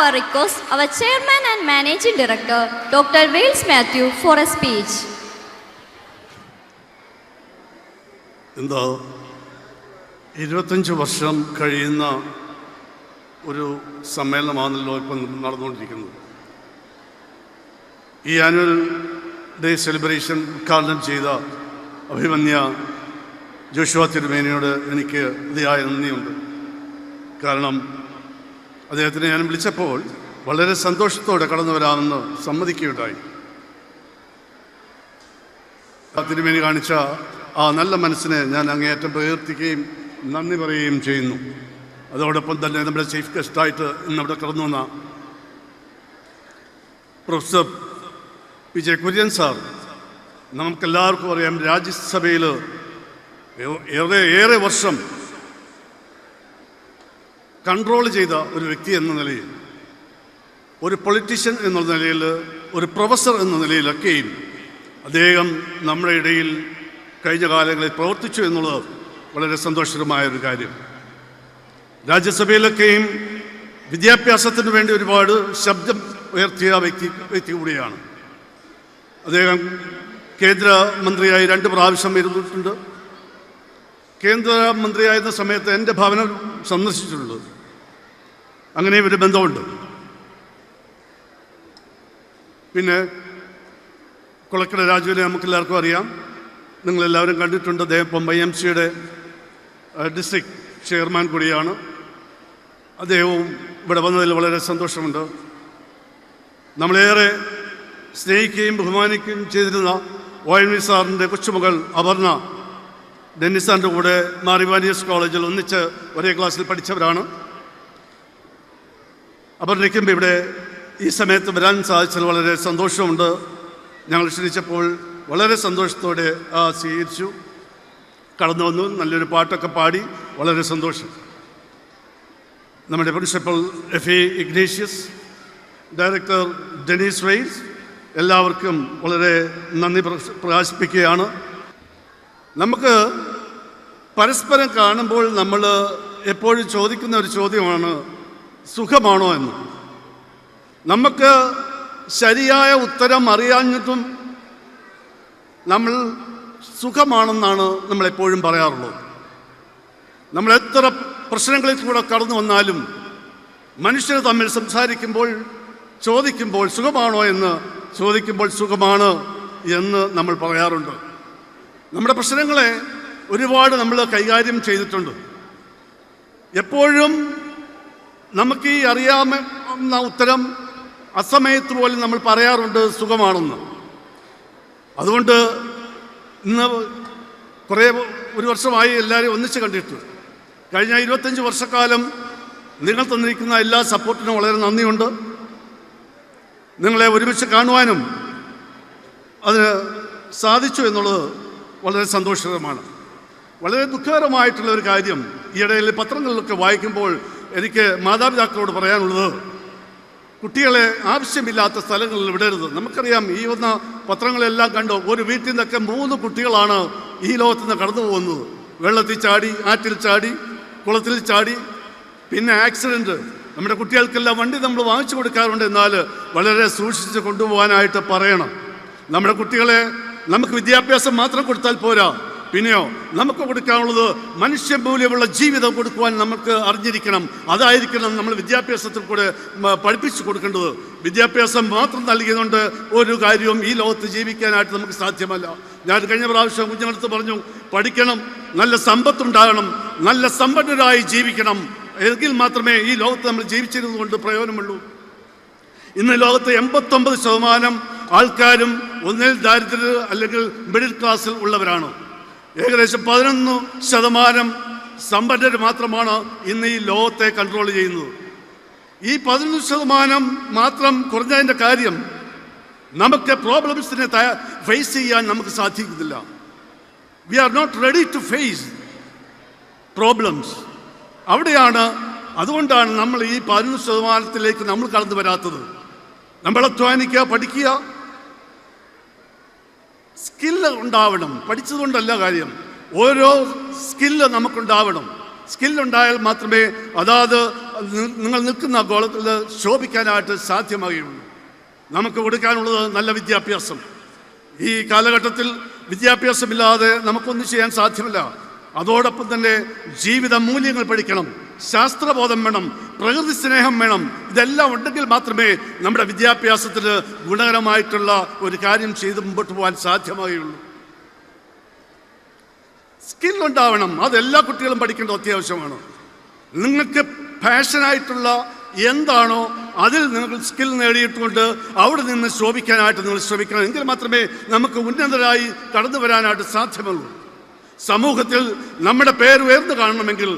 I request our Chairman and Managing Director, Dr. Wales Matthew, for a speech. എന്താ 25 വർഷം കഴിയുന്ന ഒരു സമ്മേളനമാണല്ലോ ഇപ്പം നടന്നുകൊണ്ടിരിക്കുന്നത്. ഈ ആനുവൽ ഡേ സെലിബ്രേഷൻ ഉദ്ഘാടനം ചെയ്ത അഭിമന്യ ജോഷുവ തിരുമേനിയോട് എനിക്ക് അതിയായ നന്ദിയുണ്ട്. കാരണം അദ്ദേഹത്തിനെ ഞാൻ വിളിച്ചപ്പോൾ വളരെ സന്തോഷത്തോടെ കടന്നു വരാമെന്ന് സമ്മതിക്കുകയുണ്ടായി. തിരുമേനി കാണിച്ച ആ നല്ല മനസ്സിനെ ഞാൻ അങ്ങേയറ്റം പ്രകീർത്തിക്കുകയും നന്ദി പറയുകയും ചെയ്യുന്നു. അതോടൊപ്പം തന്നെ നമ്മുടെ ചീഫ് ഗസ്റ്റായിട്ട് ഇന്നവിടെ കടന്നു വന്ന professor P J Kurian sir, നമുക്കെല്ലാവർക്കും അറിയാം, രാജ്യസഭയിൽ ഏറെ വർഷം കൺട്രോൾ ചെയ്ത ഒരു വ്യക്തി എന്ന നിലയിൽ, ഒരു പൊളിറ്റീഷ്യൻ എന്ന നിലയിൽ, ഒരു പ്രൊഫസർ എന്ന നിലയിലൊക്കെയും അദ്ദേഹം നമ്മുടെ ഇടയിൽ കഴിഞ്ഞ കാലങ്ങളിൽ പ്രവർത്തിച്ചു എന്നുള്ളത് വളരെ സന്തോഷകരമായൊരു കാര്യം. രാജ്യസഭയിലൊക്കെയും വിദ്യാഭ്യാസത്തിന് വേണ്ടി ഒരുപാട് ശബ്ദം ഉയർത്തിയ വ്യക്തി കൂടിയാണ് അദ്ദേഹം. കേന്ദ്രമന്ത്രിയായി 2 പ്രാവശ്യം ഇരുന്നിട്ടുണ്ട്. കേന്ദ്രമന്ത്രിയായിരുന്ന സമയത്ത് എൻ്റെ ഭവനം സന്ദർശിച്ചിട്ടുണ്ട്. അങ്ങനെ ഒരു ബന്ധമുണ്ട്. പിന്നെ കുളക്കട രാജുവിനെ നമുക്കെല്ലാവർക്കും അറിയാം, നിങ്ങളെല്ലാവരും കണ്ടിട്ടുണ്ട്. അദ്ദേഹം ഇപ്പം IMCയുടെ ഡിസ്ട്രിക്ട് ചെയർമാൻ കൂടിയാണ്. അദ്ദേഹവും ഇവിടെ വന്നതിൽ വളരെ സന്തോഷമുണ്ട്. നമ്മളേറെ സ്നേഹിക്കുകയും ബഹുമാനിക്കുകയും ചെയ്തിരുന്ന ONV സാറിൻ്റെ കൊച്ചുമകൾ അപർണ ഡെന്നിസ് സാറിൻ്റെ കൂടെ മാറിവാനിയസ് കോളേജിൽ ഒന്നിച്ച് ഒരേ ക്ലാസ്സിൽ പഠിച്ചവരാണ്. അപർണയ്ക്കും ഇവിടെ ഈ സമയത്ത് വരാൻ സാധിച്ചതിൽ വളരെ സന്തോഷമുണ്ട്. ഞങ്ങൾ ക്ഷണിച്ചപ്പോൾ വളരെ സന്തോഷത്തോടെ സ്വീകരിച്ചു, കടന്നു വന്നു. നല്ലൊരു പാട്ടൊക്കെ പാടി, വളരെ സന്തോഷം. നമ്മുടെ principal FA Ignatius, director Denis Reis, എല്ലാവർക്കും വളരെ നന്ദി പ്രകാശിപ്പിക്കുകയാണ്. നമുക്ക് പരസ്പരം കാണുമ്പോൾ നമ്മൾ എപ്പോഴും ചോദിക്കുന്ന ഒരു ചോദ്യമാണ്, സുഖമാണോ എന്ന്. നമുക്ക് ശരിയായ ഉത്തരം അറിയാഞ്ഞിട്ടും നമ്മൾ സുഖമാണെന്നാണ് നമ്മളെപ്പോഴും പറയാറുള്ളത്. നമ്മൾ എത്ര പ്രശ്നങ്ങളിൽ കൂടെ കടന്നു വന്നാലും മനുഷ്യർ തമ്മിൽ സംസാരിക്കുമ്പോൾ ചോദിക്കുമ്പോൾ സുഖമാണോ എന്ന് ചോദിക്കുമ്പോൾ സുഖമാണ് എന്ന് നമ്മൾ പറയാറുണ്ട്. നമ്മുടെ പ്രശ്നങ്ങളെ ഒരുപാട് നമ്മൾ കൈകാര്യം ചെയ്തിട്ടുണ്ട്. എപ്പോഴും നമുക്ക് ഈ അറിയാവുന്ന ഉത്തരം അസമയത്ത് പോലും നമ്മൾ പറയാറുണ്ട് സുഖമാണെന്ന്. അതുകൊണ്ട് ഇന്ന് ഒരു വർഷമായി എല്ലാവരെയും ഒന്നിച്ച് കണ്ടിട്ട്, കഴിഞ്ഞ 25 വർഷക്കാലം നിങ്ങൾ തന്നിരിക്കുന്ന എല്ലാ സപ്പോർട്ടിനും വളരെ നന്ദിയുണ്ട്. നിങ്ങളെ ഒരുമിച്ച് കാണുവാനും അതിന് സാധിച്ചു എന്നുള്ളത് വളരെ സന്തോഷകരമാണ്. വളരെ ദുഃഖകരമായിട്ടുള്ള ഒരു കാര്യം, ഈയിടയിൽ പത്രങ്ങളിലൊക്കെ വായിക്കുമ്പോൾ എനിക്ക് മാതാപിതാക്കളോട് പറയാനുള്ളത്, കുട്ടികളെ ആവശ്യമില്ലാത്ത സ്ഥലങ്ങളിൽ വിടരുത്. നമുക്കറിയാം, ഈ വന്ന പത്രങ്ങളെല്ലാം കണ്ടോ, ഒരു വീട്ടിൽ നിന്നൊക്കെ 3 കുട്ടികളാണ് ഈ ലോകത്ത് നിന്ന് കടന്നു പോകുന്നത്. വെള്ളത്തിൽ ചാടി, ആറ്റിൽ ചാടി, കുളത്തിൽ ചാടി, പിന്നെ ആക്സിഡൻറ്റ്. നമ്മുടെ കുട്ടികൾക്കെല്ലാം വണ്ടി നമ്മൾ വാങ്ങിച്ചു കൊടുക്കാറുണ്ട്. എന്നാൽ വളരെ സൂക്ഷിച്ച് കൊണ്ടുപോകാനായിട്ട് പറയണം. നമ്മുടെ കുട്ടികളെ നമുക്ക് വിദ്യാഭ്യാസം മാത്രം കൊടുത്താൽ പോരാ, പിന്നെയോ നമുക്ക് കൊടുക്കാനുള്ളത് മനുഷ്യമൂല്യമുള്ള ജീവിതം കൊടുക്കുവാൻ നമുക്ക് അറിഞ്ഞിരിക്കണം. അതായിരിക്കണം നമ്മൾ വിദ്യാഭ്യാസത്തിൽ കൂടെ പഠിപ്പിച്ചു കൊടുക്കേണ്ടത്. വിദ്യാഭ്യാസം മാത്രം നൽകിയതുകൊണ്ട് ഒരു കാര്യവും ഈ ലോകത്ത് ജീവിക്കാനായിട്ട് നമുക്ക് സാധ്യമല്ല. ഞാൻ കഴിഞ്ഞ പ്രാവശ്യം കുഞ്ഞുങ്ങളടുത്ത് പറഞ്ഞു, പഠിക്കണം, നല്ല സമ്പത്തുണ്ടാകണം, നല്ല സമ്പന്നരായി ജീവിക്കണം. എങ്കിൽ മാത്രമേ ഈ ലോകത്ത് നമ്മൾ ജീവിച്ചിരുന്നത് കൊണ്ട് പ്രയോജനമുള്ളൂ. ഇന്ന് ലോകത്ത് 89% ആൾക്കാരും ഒന്നിൽ ദാരിദ്ര്യ അല്ലെങ്കിൽ മിഡിൽ ക്ലാസ്സിൽ ഉള്ളവരാണ്. ഏകദേശം 11% സമ്പന്നർ മാത്രമാണ് ഇന്ന് ഈ ലോകത്തെ കൺട്രോൾ ചെയ്യുന്നത്. ഈ 11% മാത്രം കുറഞ്ഞതിൻ്റെ കാര്യം, നമുക്ക് പ്രോബ്ലംസിനെ ഫേസ് ചെയ്യാൻ നമുക്ക് സാധിക്കുന്നില്ല. We are not ready to face problems. അതുകൊണ്ടാണ് നമ്മൾ ഈ 11% നമ്മൾ കടന്നു വരാത്തത്. നമ്മൾ അധ്വാനിക്കുക, പഠിക്കുക, സ്കില്ല് ഉണ്ടാവണം. പഠിച്ചതുകൊണ്ടല്ല കാര്യം, ഓരോ സ്കില്ല് നമുക്കുണ്ടാവണം. സ്കില്ലുണ്ടായാൽ മാത്രമേ അതാത് നിങ്ങൾ നിൽക്കുന്ന ഗോളത്തിൽ ശോഭിക്കാനായിട്ട് സാധ്യമാകുകയുള്ളൂ. നമുക്ക് കൊടുക്കാനുള്ളത് നല്ല വിദ്യാഭ്യാസം. ഈ കാലഘട്ടത്തിൽ വിദ്യാഭ്യാസമില്ലാതെ നമുക്കൊന്നും ചെയ്യാൻ സാധ്യമല്ല. അതോടൊപ്പം തന്നെ ജീവിത മൂല്യങ്ങൾ പഠിക്കണം, ശാസ്ത്രബോധം വേണം, പ്രകൃതി സ്നേഹം വേണം. ഇതെല്ലാം ഉണ്ടെങ്കിൽ മാത്രമേ നമ്മുടെ വിദ്യാഭ്യാസത്തിന് ഗുണകരമായിട്ടുള്ള ഒരു കാര്യം ചെയ്ത് മുമ്പോട്ട് പോകാൻ സാധ്യമാകുകയുള്ളൂ. സ്കില്ലുണ്ടാവണം, അതെല്ലാ കുട്ടികളും പഠിക്കേണ്ടത് അത്യാവശ്യമാണ്. നിങ്ങൾക്ക് പാഷനായിട്ടുള്ള എന്താണോ അതിൽ നിങ്ങൾ സ്കിൽ നേടിയിട്ടുകൊണ്ട് അവിടെ നിന്ന് ശോഭിക്കാനായിട്ട് നിങ്ങൾ ശ്രമിക്കണം. എങ്കിൽ മാത്രമേ നമുക്ക് ഉന്നതരായി കടന്നു വരാനായിട്ട് സാധ്യമുള്ളൂ. സമൂഹത്തിൽ നമ്മുടെ പേര് ഉയർന്നു കാണണമെങ്കിൽ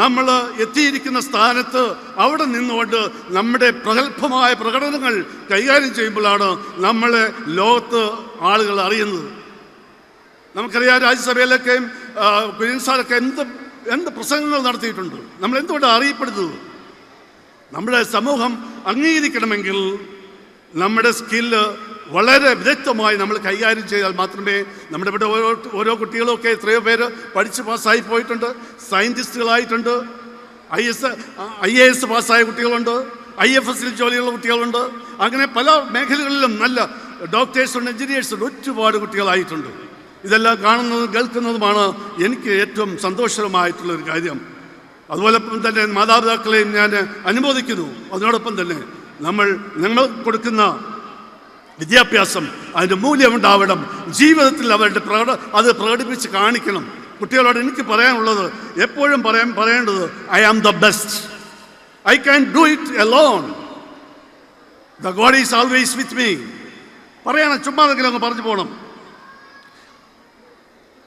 നമ്മൾ എത്തിയിരിക്കുന്ന സ്ഥാനത്ത് അവിടെ നിന്നുകൊണ്ട് നമ്മുടെ പ്രഗത്ഭമായ പ്രകടനങ്ങൾ കൈകാര്യം ചെയ്യുമ്പോഴാണ് നമ്മളെ ലോകത്ത് ആളുകൾ അറിയുന്നത്. നമുക്കറിയാം, രാജ്യസഭയിലൊക്കെയും കുര്യൻസാറൊക്കെ എന്ത് പ്രസംഗങ്ങൾ നടത്തിയിട്ടുണ്ട്. നമ്മൾ എന്തുകൊണ്ടാണ് അറിയപ്പെടുന്നത്? നമ്മുടെ സമൂഹം അംഗീകരിക്കണമെങ്കിൽ നമ്മുടെ സ്കില്ല് വളരെ വിദഗ്ധമായി നമ്മൾ കൈകാര്യം ചെയ്താൽ മാത്രമേ നമ്മുടെ ഇവിടെ ഓരോ കുട്ടികളൊക്കെ എത്രയോ പേര് പഠിച്ച് പാസ്സായി പോയിട്ടുണ്ട്. സയൻറ്റിസ്റ്റുകളായിട്ടുണ്ട്, IAS പാസ്സായ കുട്ടികളുണ്ട്, IFSൽ ജോലിയുള്ള കുട്ടികളുണ്ട്. അങ്ങനെ പല മേഖലകളിലും നല്ല ഡോക്ടേഴ്സുണ്ട്, എഞ്ചിനീയേഴ്സുണ്ട്, ഒരുപാട് കുട്ടികളായിട്ടുണ്ട്. ഇതെല്ലാം കാണുന്നതും കേൾക്കുന്നതുമാണ് എനിക്ക് ഏറ്റവും സന്തോഷകരമായിട്ടുള്ളൊരു കാര്യം. അതുപോലെ തന്നെ മാതാപിതാക്കളെയും ഞാൻ അനുമോദിക്കുന്നു. അതിനോടൊപ്പം തന്നെ നമ്മൾ കൊടുക്കുന്ന വിദ്യാഭ്യാസം അതിൻ്റെ മൂല്യമുണ്ടാവണം. ജീവിതത്തിൽ അവരുടെ അത് പ്രകടിപ്പിച്ച് കാണിക്കണം. കുട്ടികളോട് എനിക്ക് പറയാനുള്ളത്, എപ്പോഴും പറയേണ്ടത് I am the best, I can do it alone, the God is always with me. പറയണം, ചുമ്മാതെങ്കിലും അങ്ങ് പറഞ്ഞു പോകണം.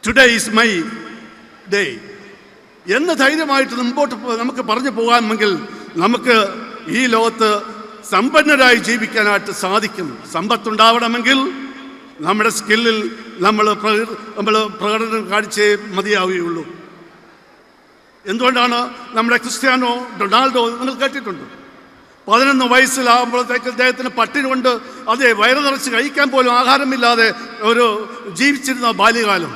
ടുഡേ ഈസ് മൈ ഡേ എന്ന് ധൈര്യമായിട്ട് മുമ്പോട്ട് നമുക്ക് പറഞ്ഞു പോകാമെങ്കിൽ നമുക്ക് ഈ ലോകത്ത് സമ്പന്നരായി ജീവിക്കാനായിട്ട് സാധിക്കും. സമ്പത്തുണ്ടാവണമെങ്കിൽ നമ്മുടെ സ്കില്ലിൽ നമ്മൾ പ്രകടനം കാണിച്ചേ മതിയാവുകയുള്ളൂ. എന്തുകൊണ്ടാണ് നമ്മുടെ ക്രിസ്ത്യാനോ റൊണാൾഡോ നിങ്ങൾ കേട്ടിട്ടുണ്ട്, 11 വയസ്സിലാകുമ്പോഴത്തേക്ക് അദ്ദേഹത്തിന് പട്ടിണി കൊണ്ട് അതേ വയറ് നിറച്ച് കഴിക്കാൻ പോലും ആഹാരമില്ലാതെ ഒരു ജീവിച്ചിരുന്ന ബാല്യകാലം.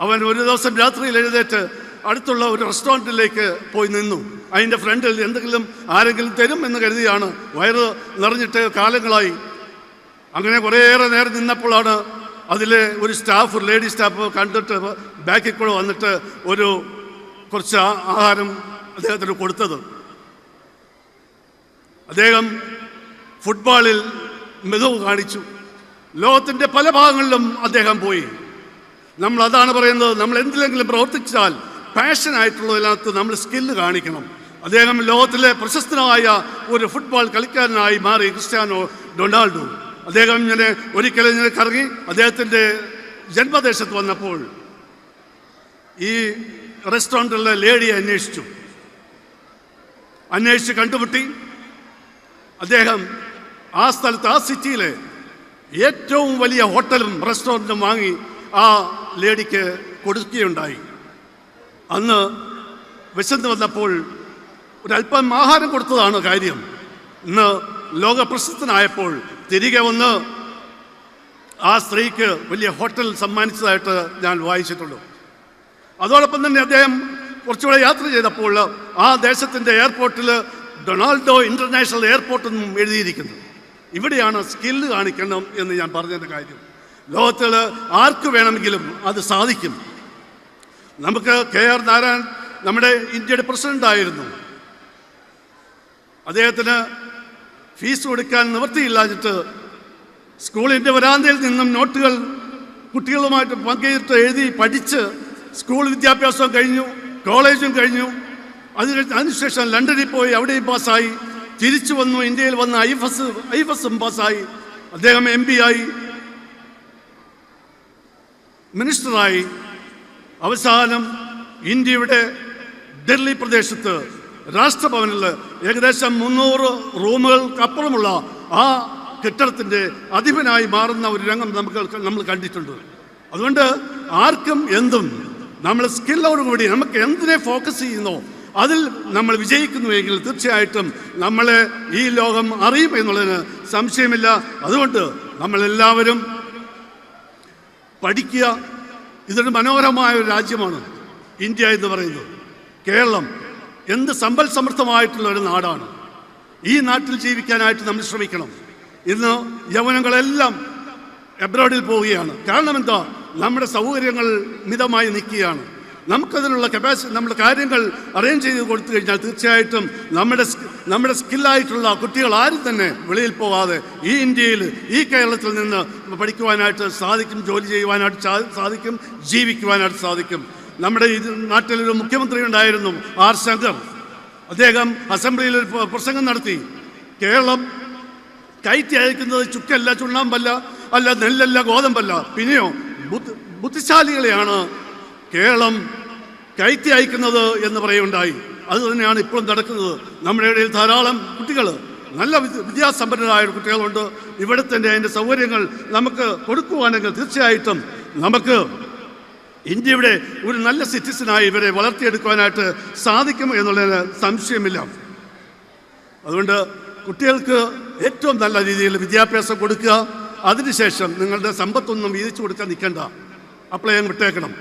അവൻ ഒരു ദിവസം രാത്രിയിൽ എഴുന്നേറ്റ് അടുത്തുള്ള ഒരു റെസ്റ്റോറൻറ്റിലേക്ക് പോയി നിന്നു. അതിൻ്റെ ഫ്രണ്ടിൽ ആരെങ്കിലും തരും എന്ന് കരുതിയാണ്. വയറ് നിറഞ്ഞിട്ട് കാലങ്ങളായി. അങ്ങനെ കുറേയേറെ നേരം നിന്നപ്പോഴാണ് അതിലെ ഒരു ലേഡി സ്റ്റാഫ് കണ്ടിട്ട് ബാക്കിൽ കൂടെ വന്നിട്ട് കുറച്ച് ആഹാരം അദ്ദേഹത്തിന് കൊടുത്തത്. അദ്ദേഹം ഫുട്ബോളിൽ മികവ് കാണിച്ചു. ലോകത്തിൻ്റെ പല ഭാഗങ്ങളിലും അദ്ദേഹം പോയി. നമ്മൾ അതാണ് പറയുന്നത്, നമ്മൾ എന്തിലെങ്കിലും പ്രവർത്തിച്ചാൽ പാഷനായിട്ടുള്ളതിനകത്ത് നമ്മൾ സ്കില്ല് കാണിക്കണം. അദ്ദേഹം ലോകത്തിലെ പ്രശസ്തനായ ഒരു ഫുട്ബോൾ കളിക്കാരനായി മാറി ക്രിസ്ത്യാനോ റൊണാൾഡോ. അദ്ദേഹം ഒരിക്കലും കറങ്ങി അദ്ദേഹത്തിൻ്റെ ജന്മദേശത്ത് വന്നപ്പോൾ ഈ റെസ്റ്റോറൻറ്റിലെ ലേഡിയെ അന്വേഷിച്ച് കണ്ടുമുട്ടി. അദ്ദേഹം ആ സ്ഥലത്ത്, ആ സിറ്റിയിലെ ഏറ്റവും വലിയ ഹോട്ടലും റെസ്റ്റോറൻറ്റും വാങ്ങി ആ ലേഡിക്ക് കൊടുക്കുകയുണ്ടായി. അന്ന് വിശന്ന് വന്നപ്പോൾ ഒരല്പം ആഹാരം കൊടുത്തതാണ് കാര്യം. ഇന്ന് ലോകപ്രശസ്തനായപ്പോൾ തിരികെ വന്ന് ആ സ്ത്രീക്ക് വലിയ ഹോട്ടൽ സമ്മാനിച്ചതായിട്ട് ഞാൻ വായിച്ചിട്ടുള്ളൂ. അതോടൊപ്പം തന്നെ അദ്ദേഹം കുറച്ചുകൂടെ യാത്ര ചെയ്തപ്പോൾ ആ ദേശത്തിൻ്റെ എയർപോർട്ടിൽ ഡൊണാൾഡോ ഇൻ്റർനാഷണൽ എയർപോർട്ട് എന്നും എഴുതിയിരിക്കുന്നു. ഇവിടെയാണ് സ്കില്ല് കാണിക്കണം എന്ന് ഞാൻ പറഞ്ഞതിൻ്റെ കാര്യം. ലോകത്തിൽ ആർക്ക് വേണമെങ്കിലും അത് സാധിക്കും. നമുക്ക് KR നാരായൺ നമ്മുടെ ഇന്ത്യയുടെ പ്രസിഡൻ്റായിരുന്നു. അദ്ദേഹത്തിന് ഫീസ് കൊടുക്കാൻ നിവൃത്തിയില്ലാഞ്ഞിട്ട് സ്കൂളിൻ്റെ വരാന്തയിൽ നിന്നും നോട്ടുകൾ കുട്ടികളുമായിട്ട് പങ്കിട്ട് എഴുതി പഠിച്ച് സ്കൂൾ വിദ്യാഭ്യാസം കഴിഞ്ഞു, കോളേജും കഴിഞ്ഞു. അതിനുശേഷം ലണ്ടനിൽ പോയി അവിടെയും പാസ്സായി. തിരിച്ചു വന്നു, ഇന്ത്യയിൽ വന്ന് IFSും പാസ്സായി. അദ്ദേഹം MP ആയി, മിനിസ്റ്ററായി. അവസാനം ഇന്ത്യയുടെ ഡൽഹി പ്രദേശത്ത് രാഷ്ട്രഭവനിൽ ഏകദേശം 300 റൂമുകൾക്കപ്പുറമുള്ള ആ കെട്ടിടത്തിൻ്റെ അധിപനായി മാറുന്ന ഒരു രംഗം നമ്മൾ കണ്ടിട്ടുണ്ട്. അതുകൊണ്ട് ആർക്കും എന്തും നമ്മൾ സ്കില്ലോടുകൂടി നമുക്ക് എന്തിനെ ഫോക്കസ് ചെയ്യുന്നോ അതിൽ നമ്മൾ വിജയിക്കുന്നുവെങ്കിൽ തീർച്ചയായിട്ടും നമ്മളെ ഈ ലോകം അറിയും എന്നുള്ളതിന് സംശയമില്ല. അതുകൊണ്ട് നമ്മളെല്ലാവരും പഠിക്കുക. ഇതൊരു മനോഹരമായ ഒരു രാജ്യമാണ് ഇന്ത്യ എന്ന് പറയുന്നത്. കേരളം എന്ത് സമ്പൽ സമൃദ്ധമായിട്ടുള്ള ഒരു നാടാണ്. ഈ നാട്ടിൽ ജീവിക്കാനായിട്ട് നമ്മൾ ശ്രമിക്കണം. ഇന്ന് യൗവനങ്ങളെല്ലാം എബ്രോഡിൽ പോവുകയാണ്. കാരണം എന്താ? നമ്മുടെ സൗകര്യങ്ങൾ മിതമായി നിൽക്കുകയാണ്. നമുക്കതിനുള്ള കപ്പാസിറ്റി, നമ്മുടെ കാര്യങ്ങൾ അറേഞ്ച് ചെയ്ത് കൊടുത്തു കഴിഞ്ഞാൽ തീർച്ചയായിട്ടും നമ്മുടെ സ്കില്ലായിട്ടുള്ള കുട്ടികൾ ആരും തന്നെ വെളിയിൽ പോകാതെ ഈ ഇന്ത്യയിൽ, ഈ കേരളത്തിൽ നിന്ന് പഠിക്കുവാനായിട്ട് സാധിക്കും, ജോലി ചെയ്യുവാനായിട്ട് സാധിക്കും, ജീവിക്കുവാനായിട്ട് സാധിക്കും. നമ്മുടെ ഈ നാട്ടിലൊരു മുഖ്യമന്ത്രി ഉണ്ടായിരുന്നു, ആർ ശങ്കർ. അദ്ദേഹം അസംബ്ലിയിൽ ഒരു പ്രസംഗം നടത്തി. കേരളം കയറ്റി അയക്കുന്നത് ചുക്കല്ല, ചുണ്ണാമ്പല്ല, അല്ല നെല്ലല്ല, ഗോതമ്പല്ല, പിന്നെയോ ബുദ്ധിശാലികളെയാണ് കേരളം കയറ്റി അയക്കുന്നത് എന്ന് പറയുണ്ടായി. അതുതന്നെയാണ് ഇപ്പോഴും നടക്കുന്നത്. നമ്മുടെ ഇടയിൽ ധാരാളം കുട്ടികൾ, നല്ല വിദ്യാസമ്പന്നരായ കുട്ടികളുണ്ട്. ഇവിടെ തന്നെ അതിൻ്റെ സൗകര്യങ്ങൾ നമുക്ക് കൊടുക്കുവാണെങ്കിൽ തീർച്ചയായിട്ടും നമുക്ക് ഇന്ത്യയുടെ ഒരു നല്ല സിറ്റിസനായി ഇവരെ വളർത്തിയെടുക്കുവാനായിട്ട് സാധിക്കും എന്നുള്ളതിന് സംശയമില്ല. അതുകൊണ്ട് കുട്ടികൾക്ക് ഏറ്റവും നല്ല രീതിയിൽ വിദ്യാഭ്യാസം കൊടുക്കുക. അതിനുശേഷം നിങ്ങളുടെ സമ്പത്തൊന്നും വീതിച്ചു കൊടുക്കാൻ നിൽക്കേണ്ട, അപ്ലൈ അങ്ങ് വിട്ടേക്കണം.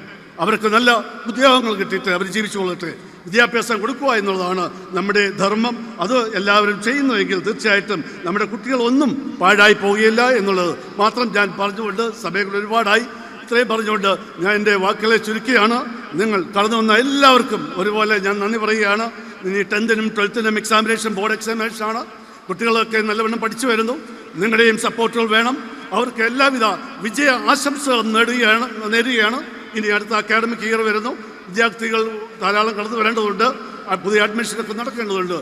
അവർക്ക് നല്ല ഉദ്യോഗങ്ങൾ കിട്ടിയിട്ട് അവർ ജീവിച്ചു കൊള്ളട്ടെ. വിദ്യാഭ്യാസം കൊടുക്കുക എന്നുള്ളതാണ് നമ്മുടെ ധർമ്മം. അത് എല്ലാവരും ചെയ്യുന്നുവെങ്കിൽ തീർച്ചയായിട്ടും നമ്മുടെ കുട്ടികളൊന്നും പാഴായി പോവുകയില്ല എന്നുള്ളത് മാത്രം ഞാൻ പറഞ്ഞുകൊണ്ട്, സമയങ്ങൾ ഒരുപാടായി, ഇത്രയും പറഞ്ഞുകൊണ്ട് ഞാൻ എൻ്റെ വാക്കുകളെ ചുരുക്കുകയാണ്. നിങ്ങൾ കടന്നു വന്ന എല്ലാവർക്കും ഒരുപോലെ ഞാൻ നന്ദി പറയുകയാണ്. ഇനി 10th-നും 12th-നും എക്സാമിനേഷൻ, ബോർഡ് എക്സാമിനേഷനാണ്. കുട്ടികളൊക്കെ നല്ലവണ്ണം പഠിച്ചു വരുന്നു. നിങ്ങളുടെയും സപ്പോർട്ടുകൾ വേണം. അവർക്ക് എല്ലാവിധ വിജയ ആശംസകളും നേടുകയാണ്. ഇനി അടുത്ത അക്കാഡമിക് ഇയർ വരുന്നു. വിദ്യാർത്ഥികൾ ധാരാളം കടന്നു വരേണ്ടതുണ്ട്. പുതിയ അഡ്മിഷനൊക്കെ നടക്കേണ്ടതുണ്ട്.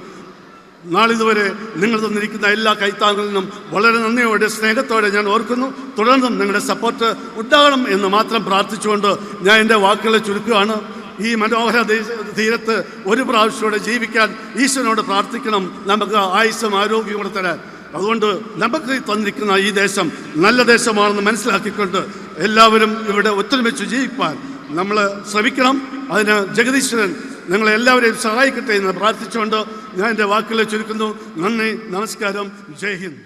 നാളിതുവരെ നിങ്ങൾ തന്നിരിക്കുന്ന എല്ലാ കൈത്താങ്ങലിനും വളരെ നന്ദിയോടെ, സ്നേഹത്തോടെ ഞാൻ ഓർക്കുന്നു. തുടർന്നും നിങ്ങളുടെ സപ്പോർട്ട് ഉണ്ടാകണം എന്ന് മാത്രം പ്രാർത്ഥിച്ചുകൊണ്ട് ഞാൻ എൻ്റെ വാക്കുകളെ ചുരുക്കുകയാണ്. ഈ മനോഹര തീരത്ത് ഒരു പ്രാവശ്യമോടെ ജീവിക്കാൻ ഈശ്വരനോട് പ്രാർത്ഥിക്കണം, നമുക്ക് ആയുസ്സും ആരോഗ്യവും കൂടെ തരാൻ. അതുകൊണ്ട് നമുക്ക് തന്നിരിക്കുന്ന ഈ ദേശം നല്ല ദേശമാണെന്ന് മനസ്സിലാക്കിക്കൊണ്ട് എല്ലാവരും ഇവിടെ ഒത്തൊരുമിച്ച് ജീവിക്കാൻ നമ്മൾ ശ്രമിക്കണം. അതിന് ജഗദീശ്വരൻ നിങ്ങളെല്ലാവരെയും സഹായിക്കട്ടെ എന്ന് പ്രാർത്ഥിച്ചുകൊണ്ട് ഞാൻ എൻ്റെ വാക്കുകളെ ചുരുക്കുന്നു. നന്ദി, നമസ്കാരം, ജയ് ഹിന്ദ്.